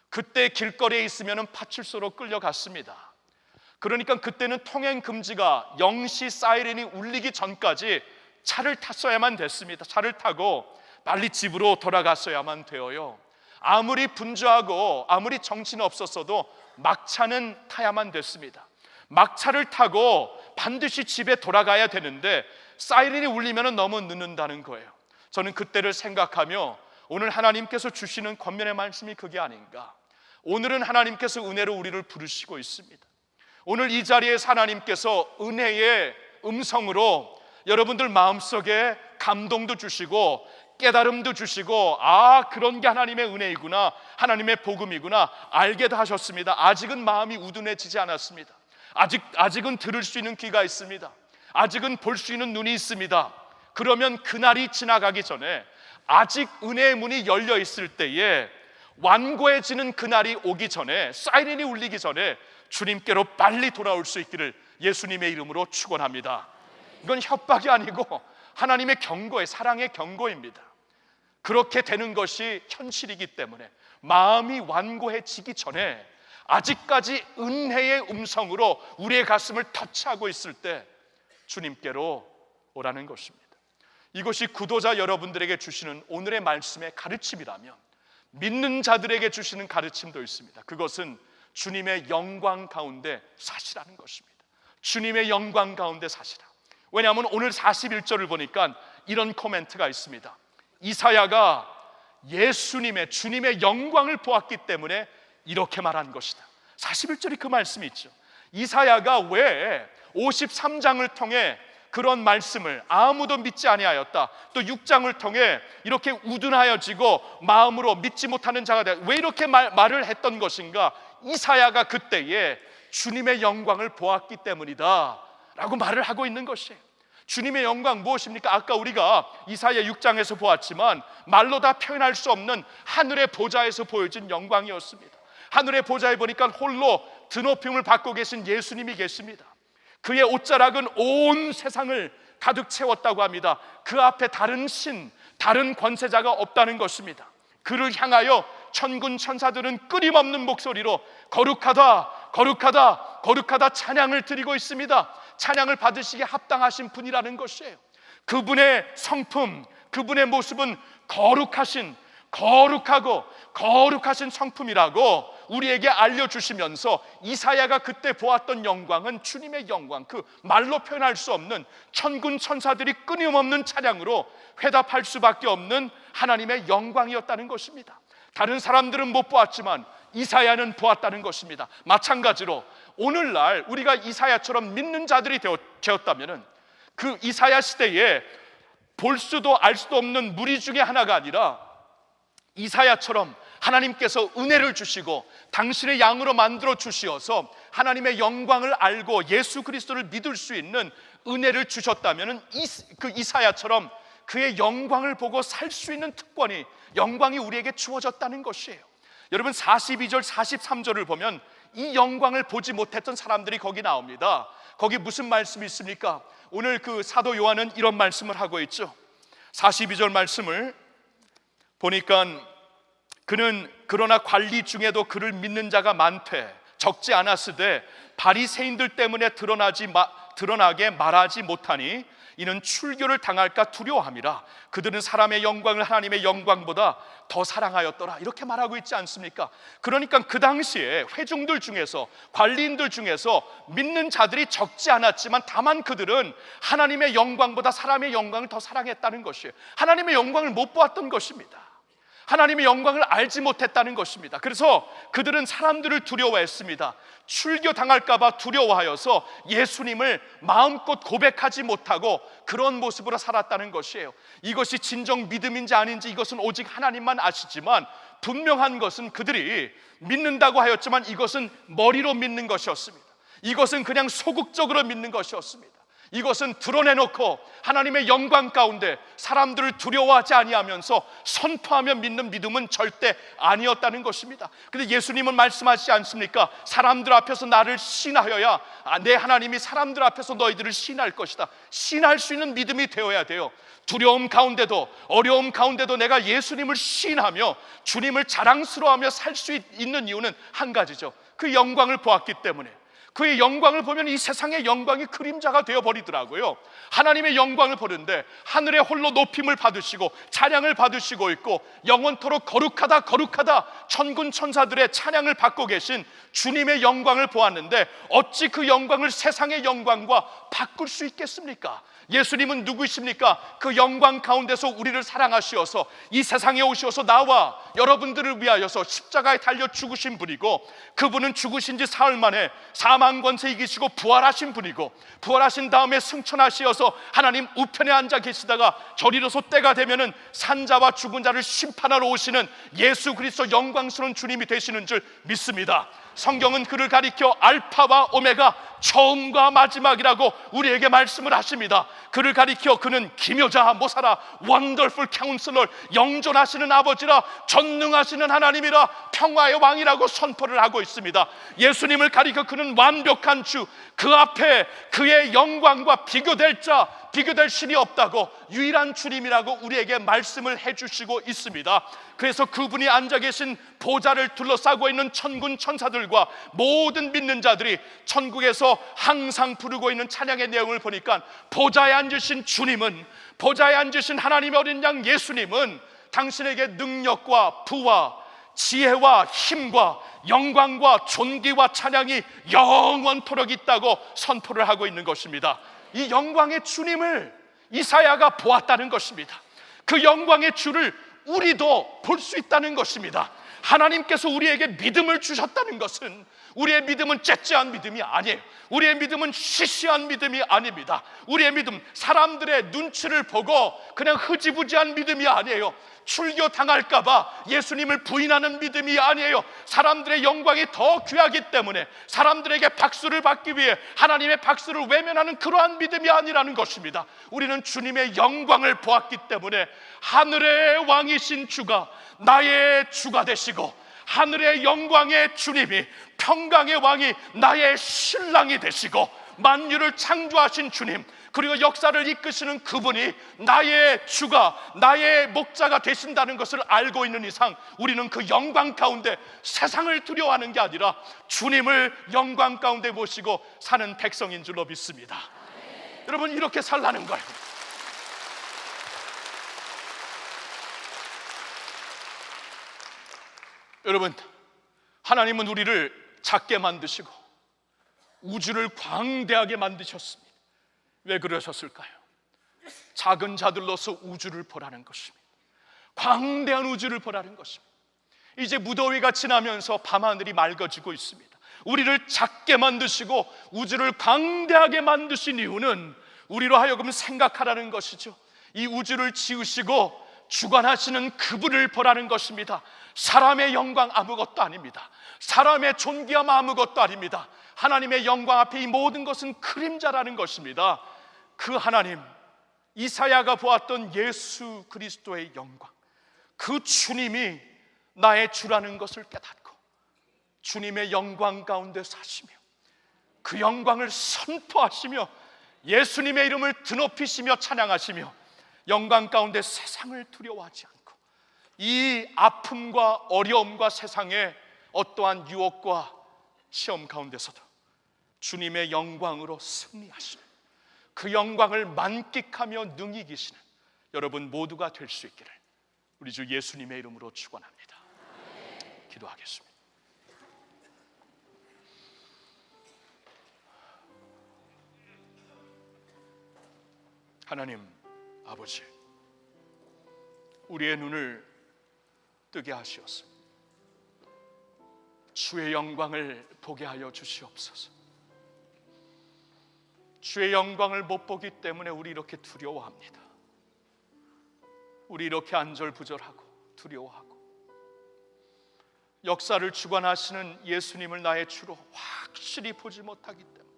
그때 길거리에 있으면 파출소로 끌려갔습니다. 그러니까 그때는 통행금지가 0시 사이렌이 울리기 전까지 차를 탔어야만 됐습니다. 차를 타고 빨리 집으로 돌아갔어야만 되어요. 아무리 분주하고 아무리 정신 없었어도 막차는 타야만 됐습니다. 막차를 타고 반드시 집에 돌아가야 되는데 사이렌이 울리면 너무 늦는다는 거예요. 저는 그때를 생각하며 오늘 하나님께서 주시는 권면의 말씀이 그게 아닌가. 오늘은 하나님께서 은혜로 우리를 부르시고 있습니다. 오늘 이 자리에서 하나님께서 은혜의 음성으로 여러분들 마음속에 감동도 주시고 깨달음도 주시고, 아, 그런 게 하나님의 은혜이구나, 하나님의 복음이구나 알게도 하셨습니다. 아직은 마음이 우둔해지지 않았습니다. 아직은 들을 수 있는 귀가 있습니다. 아직은 볼 수 있는 눈이 있습니다. 그러면 그날이 지나가기 전에, 아직 은혜의 문이 열려 있을 때에, 완고해지는 그날이 오기 전에, 사이렌이 울리기 전에 주님께로 빨리 돌아올 수 있기를 예수님의 이름으로 축원합니다. 이건 협박이 아니고 하나님의 경고의, 사랑의 경고입니다. 그렇게 되는 것이 현실이기 때문에 마음이 완고해지기 전에, 아직까지 은혜의 음성으로 우리의 가슴을 터치하고 있을 때 주님께로 오라는 것입니다. 이것이 구도자 여러분들에게 주시는 오늘의 말씀의 가르침이라면, 믿는 자들에게 주시는 가르침도 있습니다. 그것은 주님의 영광 가운데 사시라는 것입니다. 주님의 영광 가운데 사시라. 왜냐하면 오늘 41절을 보니까 이런 코멘트가 있습니다. 이사야가 예수님의, 주님의 영광을 보았기 때문에 이렇게 말한 것이다. 41절이 그 말씀이 있죠. 이사야가 왜 53장을 통해 그런 말씀을 아무도 믿지 아니하였다, 또 6장을 통해 이렇게 우둔하여지고 마음으로 믿지 못하는 자가 되었다, 왜 이렇게 말을 했던 것인가? 이사야가 그때에 주님의 영광을 보았기 때문이다 라고 말을 하고 있는 것이에요. 주님의 영광 무엇입니까? 아까 우리가 이사야 6장에서 보았지만 말로 다 표현할 수 없는 하늘의 보좌에서 보여진 영광이었습니다. 하늘의 보좌에 보니까 홀로 드높임을 받고 계신 예수님이 계십니다. 그의 옷자락은 온 세상을 가득 채웠다고 합니다. 그 앞에 다른 신, 다른 권세자가 없다는 것입니다. 그를 향하여 천군 천사들은 끊임없는 목소리로 거룩하다, 거룩하다, 거룩하다 찬양을 드리고 있습니다. 찬양을 받으시기에 합당하신 분이라는 것이에요. 그분의 성품, 그분의 모습은 거룩하고 거룩하신 성품이라고 우리에게 알려주시면서, 이사야가 그때 보았던 영광은 주님의 영광, 그 말로 표현할 수 없는 천군 천사들이 끊임없는 찬양으로 회답할 수밖에 없는 하나님의 영광이었다는 것입니다. 다른 사람들은 못 보았지만 이사야는 보았다는 것입니다. 마찬가지로 오늘날 우리가 이사야처럼 믿는 자들이 되었다면, 그 이사야 시대에 볼 수도 알 수도 없는 무리 중에 하나가 아니라, 이사야처럼 하나님께서 은혜를 주시고 당신의 양으로 만들어 주시어서 하나님의 영광을 알고 예수 그리스도를 믿을 수 있는 은혜를 주셨다면, 그 이사야처럼 그의 영광을 보고 살 수 있는 특권이, 영광이 우리에게 주어졌다는 것이에요. 여러분 42절 43절을 보면 이 영광을 보지 못했던 사람들이 거기 나옵니다. 거기 무슨 말씀이 있습니까? 오늘 그 사도 요한은 이런 말씀을 하고 있죠. 42절 말씀을 보니까, 그는 그러나 관리 중에도 그를 믿는 자가 많되 적지 않았으되 바리새인들 때문에 드러나게 말하지 못하니 이는 출교를 당할까 두려워함이라. 그들은 사람의 영광을 하나님의 영광보다 더 사랑하였더라, 이렇게 말하고 있지 않습니까? 그러니까 그 당시에 회중들 중에서, 관리인들 중에서 믿는 자들이 적지 않았지만 다만 그들은 하나님의 영광보다 사람의 영광을 더 사랑했다는 것이에요. 하나님의 영광을 못 보았던 것입니다. 하나님의 영광을 알지 못했다는 것입니다. 그래서 그들은 사람들을 두려워했습니다. 출교당할까 봐 두려워하여서 예수님을 마음껏 고백하지 못하고 그런 모습으로 살았다는 것이에요. 이것이 진정 믿음인지 아닌지 이것은 오직 하나님만 아시지만, 분명한 것은 그들이 믿는다고 하였지만 이것은 머리로 믿는 것이었습니다. 이것은 그냥 소극적으로 믿는 것이었습니다. 이것은 드러내놓고 하나님의 영광 가운데 사람들을 두려워하지 아니하면서 선포하며 믿는 믿음은 절대 아니었다는 것입니다. 그런데 예수님은 말씀하시지 않습니까? 사람들 앞에서 나를 시인하여야 내 하나님이 사람들 앞에서 너희들을 시인할 것이다. 시인할 수 있는 믿음이 되어야 돼요. 두려움 가운데도, 어려움 가운데도 내가 예수님을 시인하며 주님을 자랑스러워하며 살 수 있는 이유는 한 가지죠. 그 영광을 보았기 때문에. 그의 영광을 보면 이 세상의 영광이 그림자가 되어버리더라고요. 하나님의 영광을 보는데 하늘에 홀로 높임을 받으시고 찬양을 받으시고 있고 영원토록 거룩하다 거룩하다 천군 천사들의 찬양을 받고 계신 주님의 영광을 보았는데, 어찌 그 영광을 세상의 영광과 바꿀 수 있겠습니까? 예수님은 누구이십니까? 그 영광 가운데서 우리를 사랑하시어서 이 세상에 오시어서 나와 여러분들을 위하여서 십자가에 달려 죽으신 분이고, 그분은 죽으신 지 사흘 만에 사망 권세 이기시고 부활하신 분이고, 부활하신 다음에 승천하시어서 하나님 우편에 앉아 계시다가 저리로서 때가 되면은 산자와 죽은 자를 심판하러 오시는 예수 그리스도 영광스러운 주님이 되시는 줄 믿습니다. 성경은 그를 가리켜 알파와 오메가, 처음과 마지막이라고 우리에게 말씀을 하십니다. 그를 가리켜 그는 기묘자 모사라, 원더풀 카운슬러, 영존하시는 아버지라, 전능하시는 하나님이라, 평화의 왕이라고 선포를 하고 있습니다. 예수님을 가리켜 그는 완벽한 주, 그 앞에 그의 영광과 비교될 자, 비교될 신이 없다고 유일한 주님이라고 우리에게 말씀을 해주시고 있습니다. 그래서 그분이 앉아 계신 보좌를 둘러싸고 있는 천군 천사들과 모든 믿는 자들이 천국에서 항상 부르고 있는 찬양의 내용을 보니까, 보좌에 앉으신 주님은, 보좌에 앉으신 하나님의 어린 양 예수님은 당신에게 능력과 부와 지혜와 힘과 영광과 존귀와 찬양이 영원토록 있다고 선포를 하고 있는 것입니다. 이 영광의 주님을 이사야가 보았다는 것입니다. 그 영광의 주를 우리도 볼 수 있다는 것입니다. 하나님께서 우리에게 믿음을 주셨다는 것은, 우리의 믿음은 째째한 믿음이 아니에요. 우리의 믿음은 시시한 믿음이 아닙니다. 우리의 믿음, 사람들의 눈치를 보고 그냥 흐지부지한 믿음이 아니에요. 출교 당할까봐 예수님을 부인하는 믿음이 아니에요. 사람들의 영광이 더 귀하기 때문에 사람들에게 박수를 받기 위해 하나님의 박수를 외면하는 그러한 믿음이 아니라는 것입니다. 우리는 주님의 영광을 보았기 때문에 하늘의 왕이신 주가 나의 주가 되시고, 하늘의 영광의 주님이, 평강의 왕이 나의 신랑이 되시고, 만유를 창조하신 주님, 그리고 역사를 이끄시는 그분이 나의 주가, 나의 목자가 되신다는 것을 알고 있는 이상, 우리는 그 영광 가운데 세상을 두려워하는 게 아니라 주님을 영광 가운데 모시고 사는 백성인 줄로 믿습니다. 여러분, 이렇게 살라는 거예요. 여러분, 하나님은 우리를 작게 만드시고 우주를 광대하게 만드셨습니다. 왜 그러셨을까요? 작은 자들로서 우주를 보라는 것입니다. 광대한 우주를 보라는 것입니다. 이제 무더위가 지나면서 밤하늘이 맑아지고 있습니다. 우리를 작게 만드시고 우주를 광대하게 만드신 이유는 우리로 하여금 생각하라는 것이죠. 이 우주를 지으시고 주관하시는 그분을 보라는 것입니다. 사람의 영광 아무것도 아닙니다. 사람의 존귀함 아무것도 아닙니다. 하나님의 영광 앞에 이 모든 것은 그림자라는 것입니다. 그 하나님, 이사야가 보았던 예수 그리스도의 영광, 그 주님이 나의 주라는 것을 깨닫고 주님의 영광 가운데 사시며 그 영광을 선포하시며 예수님의 이름을 드높이시며 찬양하시며 영광 가운데 세상을 두려워하지 않고 이 아픔과 어려움과 세상의 어떠한 유혹과 시험 가운데서도 주님의 영광으로 승리하시는, 그 영광을 만끽하며 능히 이기시는 여러분 모두가 될 수 있기를 우리 주 예수님의 이름으로 축원합니다. 기도하겠습니다. 하나님 아버지, 우리의 눈을 뜨게 하시옵소서. 주의 영광을 보게 하여 주시옵소서. 주의 영광을 못 보기 때문에 우리 이렇게 두려워합니다. 우리 이렇게 안절부절하고 두려워하고, 역사를 주관하시는 예수님을 나의 주로 확실히 보지 못하기 때문에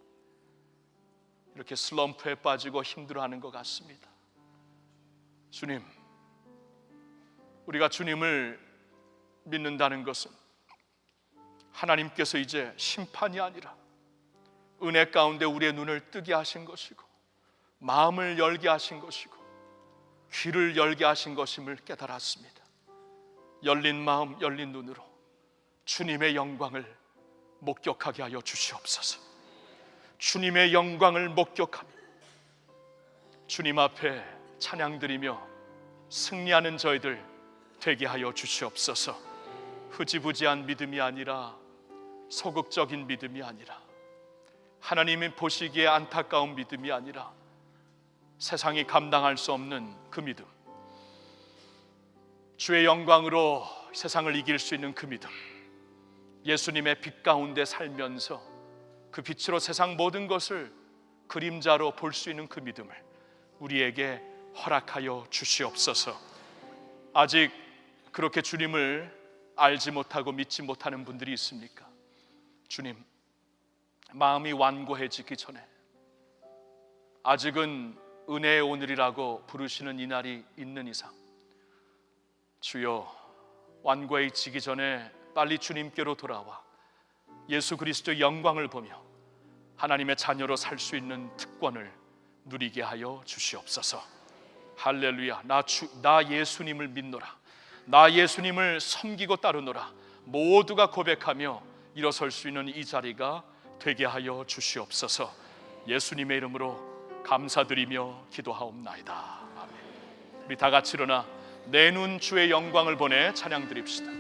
이렇게 슬럼프에 빠지고 힘들어하는 것 같습니다. 주님, 우리가 주님을 믿는다는 것은 하나님께서 이제 심판이 아니라 은혜 가운데 우리의 눈을 뜨게 하신 것이고 마음을 열게 하신 것이고 귀를 열게 하신 것임을 깨달았습니다. 열린 마음, 열린 눈으로 주님의 영광을 목격하게 하여 주시옵소서. 주님의 영광을 목격하며 주님 앞에 찬양드리며 승리하는 저희들 되게 하여 주시옵소서. 흐지부지한 믿음이 아니라, 소극적인 믿음이 아니라, 하나님이 보시기에 안타까운 믿음이 아니라 세상이 감당할 수 없는 그 믿음, 주의 영광으로 세상을 이길 수 있는 그 믿음, 예수님의 빛 가운데 살면서 그 빛으로 세상 모든 것을 그림자로 볼 수 있는 그 믿음을 우리에게 허락하여 주시옵소서. 아직 그렇게 주님을 알지 못하고 믿지 못하는 분들이 있습니까? 주님, 마음이 완고해지기 전에, 아직은 은혜의 오늘이라고 부르시는 이 날이 있는 이상, 주여, 완고해지기 전에 빨리 주님께로 돌아와 예수 그리스도의 영광을 보며 하나님의 자녀로 살 수 있는 특권을 누리게 하여 주시옵소서. 할렐루야. 나 예수님을 믿노라, 나 예수님을 섬기고 따르노라, 모두가 고백하며 일어설 수 있는 이 자리가 되게 하여 주시옵소서. 예수님의 이름으로 감사드리며 기도하옵나이다. 아멘. 우리 다 같이 일어나 내 눈 주의 영광을 보내 찬양 드립시다.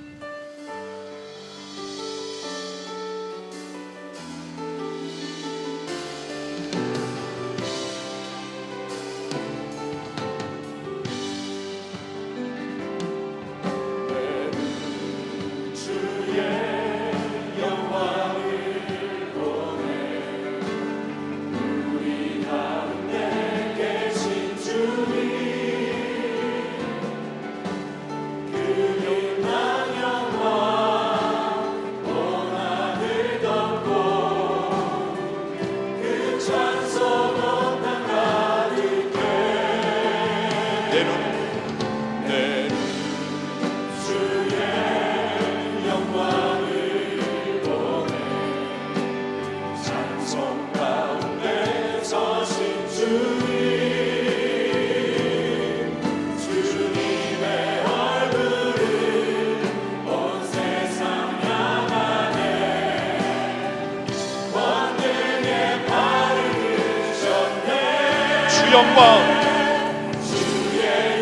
주의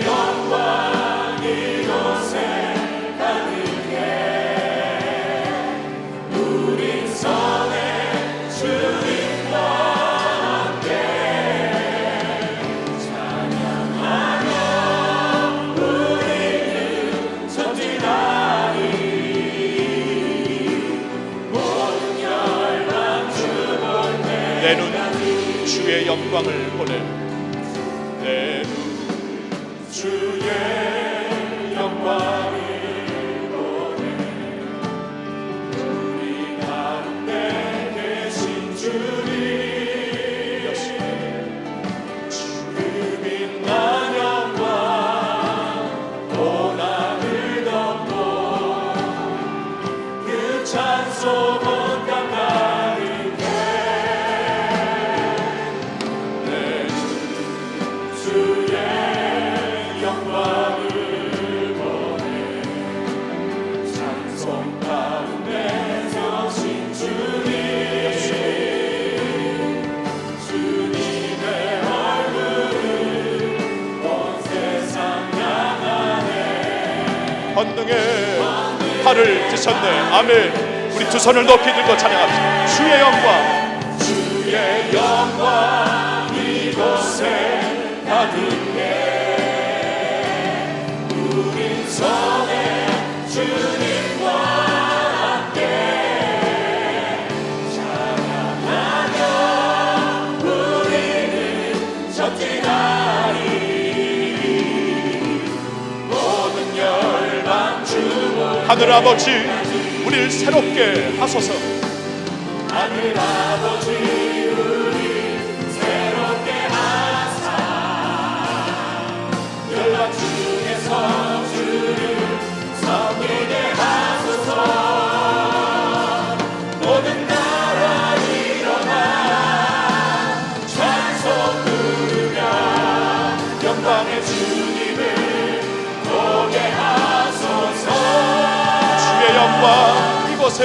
영광 이곳에 가득해 우리 선에 주님과 함께 찬양하며 우리는 전진하리 모든 열방 주 볼 때 내 눈 주의 영광을 보내 내 눈 주의 영광을 보내 우리 가운데 계신 주님 그 빛난 영광 온 하늘 덮고 그 찬송 온 땅 가득해 내 주의 영광을 보내 찬송 가운데 서신 주님 주님의 얼굴을 온 세상 향하네 권능의 팔을 드셨네. 아멘. 우리 두 손을 높이 들고 찬양합시다. 주의 영광, 주의 영광 이곳에 가득해 우린 선에 주님과 함께 찬양하며 우리는 전진하리 모든 열방 주를 하늘 아버지, 우리를 새롭게 하소서. 하늘 아버지 우리 새롭게 하사 열방 중에서 주를 섬기게 하소서 모든 나라 일어나 찬송 부르며 영광의 주님을 보게 하소서 주의 영광 이곳에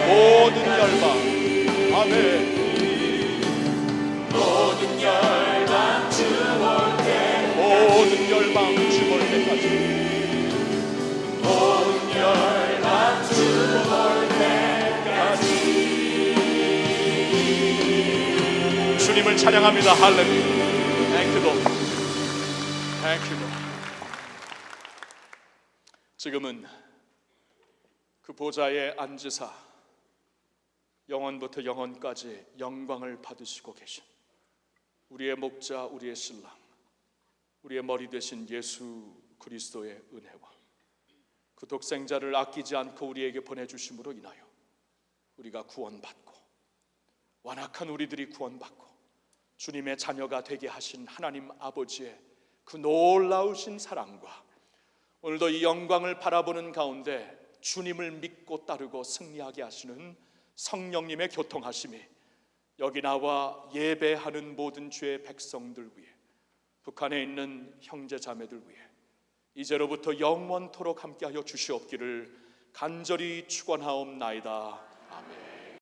모든 열방, 아멘. 주님을 찬양합니다. 할렐루야. Thank you, Lord. Thank you, Lord. 지금은 그 보좌에 앉으사 영원부터 영원까지 영광을 받으시고 계신 우리의 목자, 우리의 신랑, 우리의 머리 되신 예수 그리스도의 은혜와 그 독생자를 아끼지 않고 우리에게 보내주심으로 인하여 우리가 구원받고 완악한 우리들이 구원받고 주님의 자녀가 되게 하신 하나님 아버지의 그 놀라우신 사랑과 오늘도 이 영광을 바라보는 가운데 주님을 믿고 따르고 승리하게 하시는 성령님의 교통하심이 여기 나와 예배하는 모든 주의 백성들 위해, 북한에 있는 형제 자매들 위해 이제로부터 영원토록 함께하여 주시옵기를 간절히 축원하옵나이다.